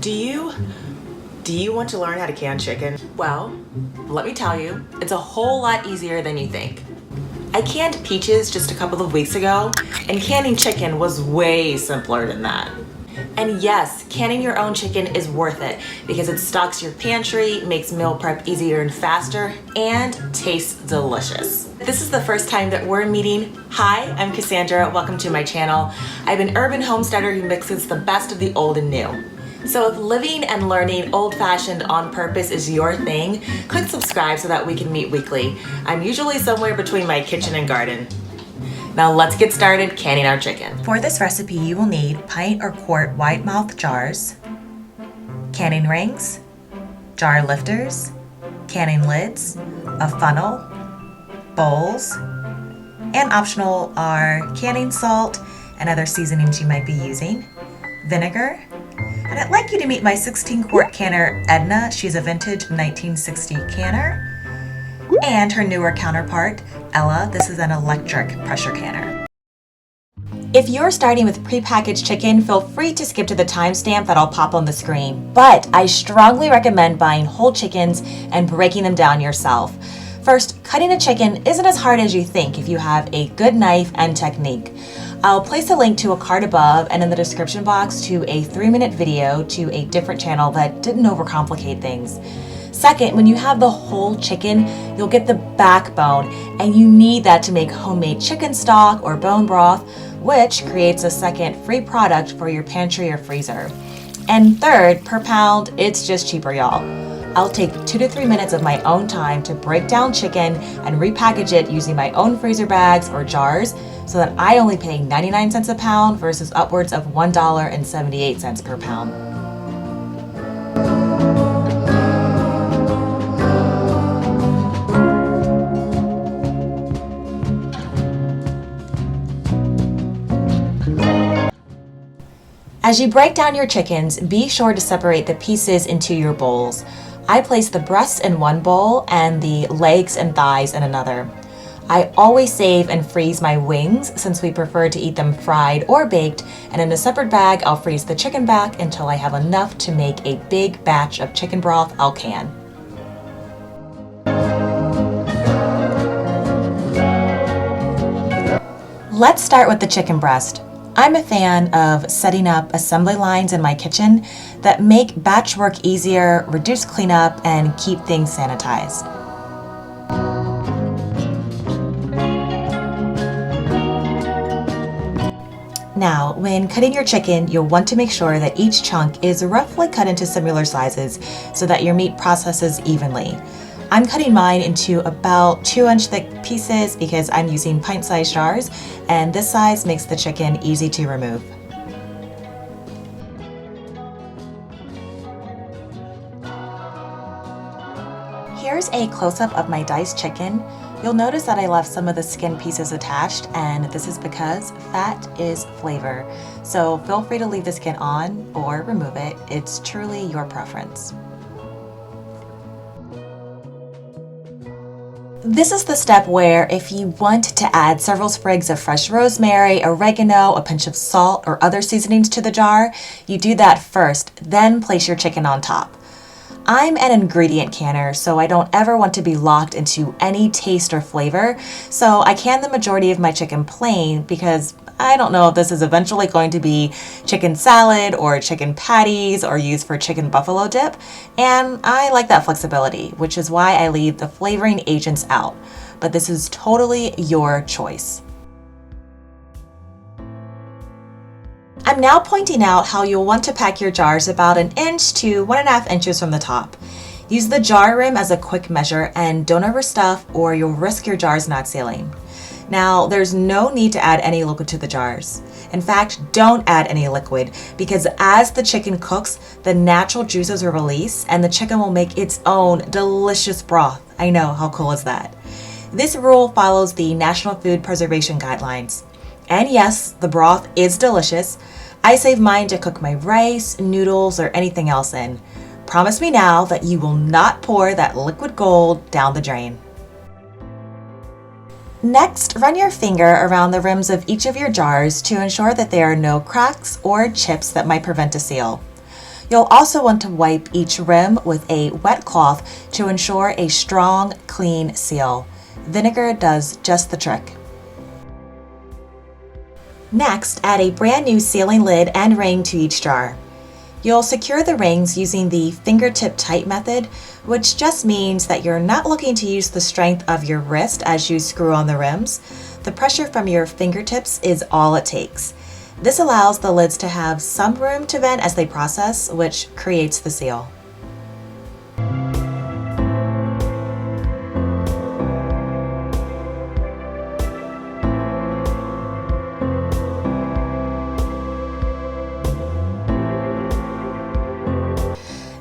Do you want to learn how to can chicken? Well, let me tell you, it's a whole lot easier than you think. I canned peaches just a couple of weeks ago, and canning chicken was way simpler than that. And yes, canning your own chicken is worth it because it stocks your pantry, makes meal prep easier and faster, and tastes delicious. If this is the first time that we're meeting, hi, I'm Cassandra, welcome to my channel. I'm an urban homesteader who mixes the best of the old and new. So if living and learning old-fashioned on purpose is your thing, click subscribe so that we can meet weekly. I'm usually somewhere between my kitchen and garden. Now let's get started canning our chicken. For this recipe, you will need pint or quart wide mouth jars, canning rings, jar lifters, canning lids, a funnel, bowls, and optional are canning salt and other seasonings you might be using, vinegar, and I'd like you to meet my 16-quart canner, Edna. She's a vintage 1960 canner. And her newer counterpart, Ella. This is an electric pressure canner. If you're starting with prepackaged chicken, feel free to skip to the timestamp that I'll pop on the screen. But I strongly recommend buying whole chickens and breaking them down yourself. First, cutting a chicken isn't as hard as you think if you have a good knife and technique. I'll place a link to a card above and in the description box to a 3-minute video to a different channel that didn't overcomplicate things. Second, when you have the whole chicken, you'll get the backbone, and you need that to make homemade chicken stock or bone broth, which creates a second free product for your pantry or freezer. And third, per pound, it's just cheaper, y'all. I'll take 2 to 3 minutes of my own time to break down chicken and repackage it using my own freezer bags or jars so that I only pay 99 cents a pound versus upwards of $1.78 per pound. As you break down your chickens, be sure to separate the pieces into your bowls. I place the breasts in one bowl and the legs and thighs in another. I always save and freeze my wings since we prefer to eat them fried or baked, and in a separate bag I'll freeze the chicken back until I have enough to make a big batch of chicken broth I'll can. Let's start with the chicken breast. I'm a fan of setting up assembly lines in my kitchen that make batch work easier, reduce cleanup, and keep things sanitized. Now, when cutting your chicken, you'll want to make sure that each chunk is roughly cut into similar sizes so that your meat processes evenly. I'm cutting mine into about 2-inch thick pieces because I'm using pint-sized jars, and this size makes the chicken easy to remove. Here's a close-up of my diced chicken. You'll notice that I left some of the skin pieces attached, and this is because fat is flavor. So feel free to leave the skin on or remove it. It's truly your preference. This is the step where if you want to add several sprigs of fresh rosemary, oregano, a pinch of salt, or other seasonings to the jar, you do that first, then place your chicken on top. I'm an ingredient canner, so I don't ever want to be locked into any taste or flavor, so I can the majority of my chicken plain because I don't know if this is eventually going to be chicken salad or chicken patties or used for chicken buffalo dip, and I like that flexibility, which is why I leave the flavoring agents out. But this is totally your choice. I'm now pointing out how you'll want to pack your jars about 1 inch to 1.5 inches from the top. Use the jar rim as a quick measure and don't overstuff or you'll risk your jars not sealing. Now, there's no need to add any liquid to the jars. In fact, don't add any liquid because as the chicken cooks, the natural juices will release and the chicken will make its own delicious broth. I know, how cool is that? This rule follows the National Food Preservation Guidelines. And yes, the broth is delicious. I save mine to cook my rice, noodles, or anything else in. Promise me now that you will not pour that liquid gold down the drain. Next, run your finger around the rims of each of your jars to ensure that there are no cracks or chips that might prevent a seal. You'll also want to wipe each rim with a wet cloth to ensure a strong, clean seal. Vinegar does just the trick. Next, add a brand new sealing lid and ring to each jar. You'll secure the rings using the fingertip tight method, which just means that you're not looking to use the strength of your wrist as you screw on the rims. The pressure from your fingertips is all it takes. This allows the lids to have some room to vent as they process, which creates the seal.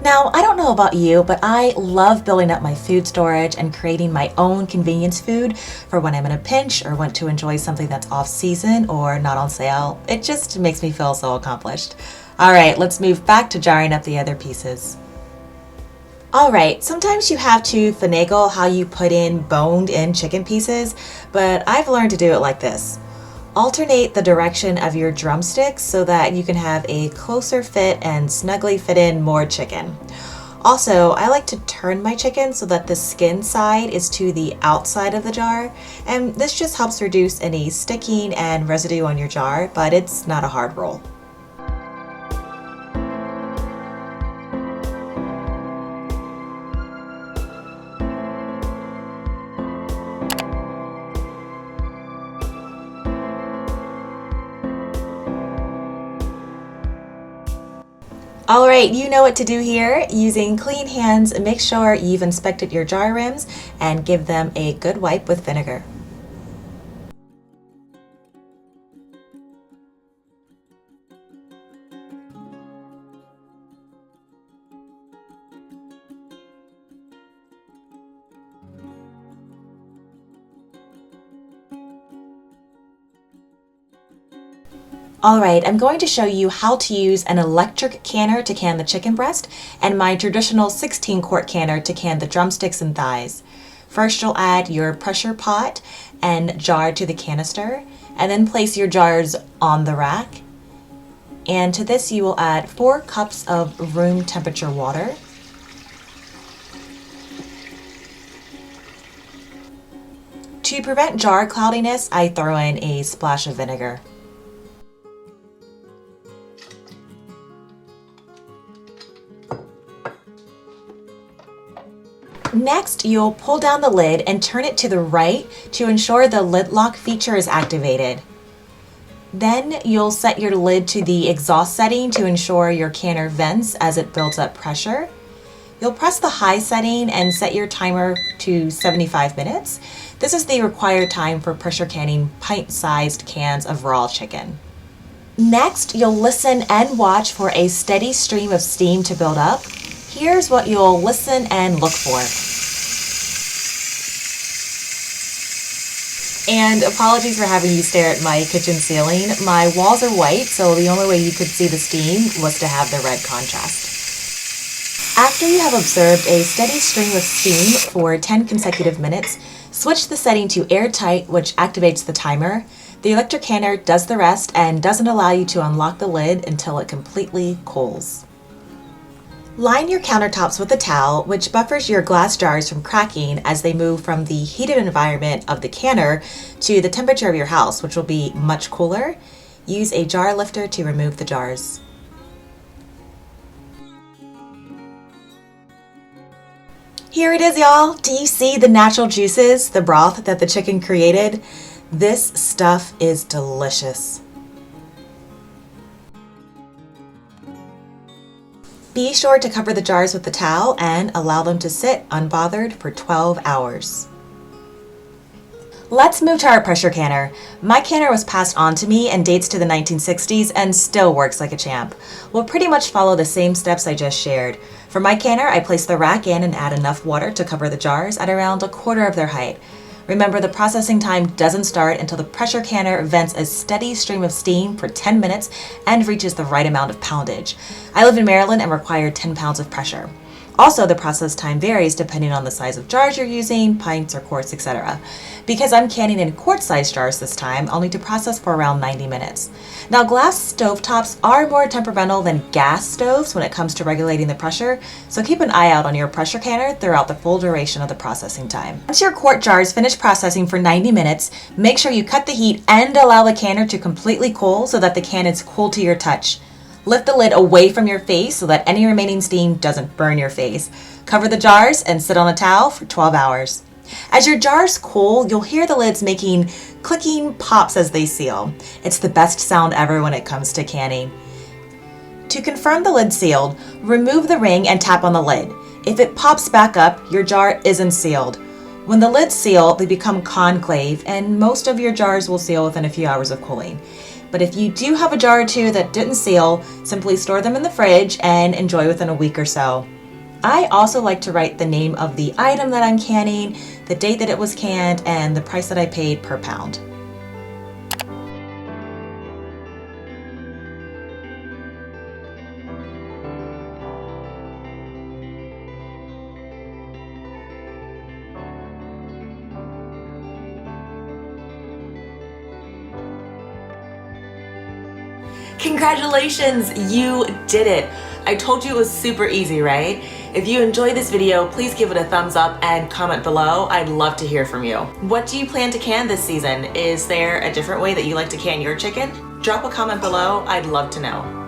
Now, I don't know about you, but I love building up my food storage and creating my own convenience food for when I'm in a pinch or want to enjoy something that's off season or not on sale. It just makes me feel so accomplished. All right, let's move back to jarring up the other pieces. All right, sometimes you have to finagle how you put in boned in chicken pieces, but I've learned to do it like this. Alternate the direction of your drumsticks so that you can have a closer fit and snugly fit in more chicken. Also, I like to turn my chicken so that the skin side is to the outside of the jar, and this just helps reduce any sticking and residue on your jar, but it's not a hard rule. All right, you know what to do here. Using clean hands, make sure you've inspected your jar rims and give them a good wipe with vinegar. Alright, I'm going to show you how to use an electric canner to can the chicken breast and my traditional 16-quart canner to can the drumsticks and thighs. First, you'll add your pressure pot and jar to the canister, and then place your jars on the rack. And to this, you will add 4 cups of room temperature water. To prevent jar cloudiness, I throw in a splash of vinegar. Next, you'll pull down the lid and turn it to the right to ensure the lid lock feature is activated. Then you'll set your lid to the exhaust setting to ensure your canner vents as it builds up pressure. You'll press the high setting and set your timer to 75 minutes. This is the required time for pressure canning pint-sized cans of raw chicken. Next, you'll listen and watch for a steady stream of steam to build up. Here's what you'll listen and look for. And apologies for having you stare at my kitchen ceiling. My walls are white, so the only way you could see the steam was to have the red contrast. After you have observed a steady stream of steam for 10 consecutive minutes, switch the setting to airtight, which activates the timer. The electric canner does the rest and doesn't allow you to unlock the lid until it completely cools. Line your countertops with a towel, which buffers your glass jars from cracking as they move from the heated environment of the canner to the temperature of your house, which will be much cooler. Use a jar lifter to remove the jars. Here it is, y'all. Do you see the natural juices, the broth that the chicken created? This stuff is delicious. Be sure to cover the jars with the towel and allow them to sit unbothered for 12 hours. Let's move to our pressure canner. My canner was passed on to me and dates to the 1960s and still works like a champ. We'll pretty much follow the same steps I just shared. For my canner, I place the rack in and add enough water to cover the jars at around a quarter of their height. Remember, the processing time doesn't start until the pressure canner vents a steady stream of steam for 10 minutes and reaches the right amount of poundage. I live in Maryland and require 10 pounds of pressure. Also, the process time varies depending on the size of jars you're using, pints or quarts, etc. Because I'm canning in quart-sized jars this time, I'll need to process for around 90 minutes. Now, glass stovetops are more temperamental than gas stoves when it comes to regulating the pressure, so keep an eye out on your pressure canner throughout the full duration of the processing time. Once your quart jars finish processing for 90 minutes, make sure you cut the heat and allow the canner to completely cool so that the can is cool to your touch. Lift the lid away from your face so that any remaining steam doesn't burn your face. Cover the jars and sit on a towel for 12 hours. As your jars cool, you'll hear the lids making clicking pops as they seal. It's the best sound ever when it comes to canning. To confirm the lid sealed, remove the ring and tap on the lid. If it pops back up, your jar isn't sealed. When the lids seal, they become concave, and most of your jars will seal within a few hours of cooling. But if you do have a jar or two that didn't seal, simply store them in the fridge and enjoy within a week or so. I also like to write the name of the item that I'm canning, the date that it was canned, and the price that I paid per pound. Congratulations, you did it. I told you it was super easy, right? If you enjoyed this video, please give it a thumbs up and comment below. I'd love to hear from you. What do you plan to can this season? Is there a different way that you like to can your chicken? Drop a comment below, I'd love to know.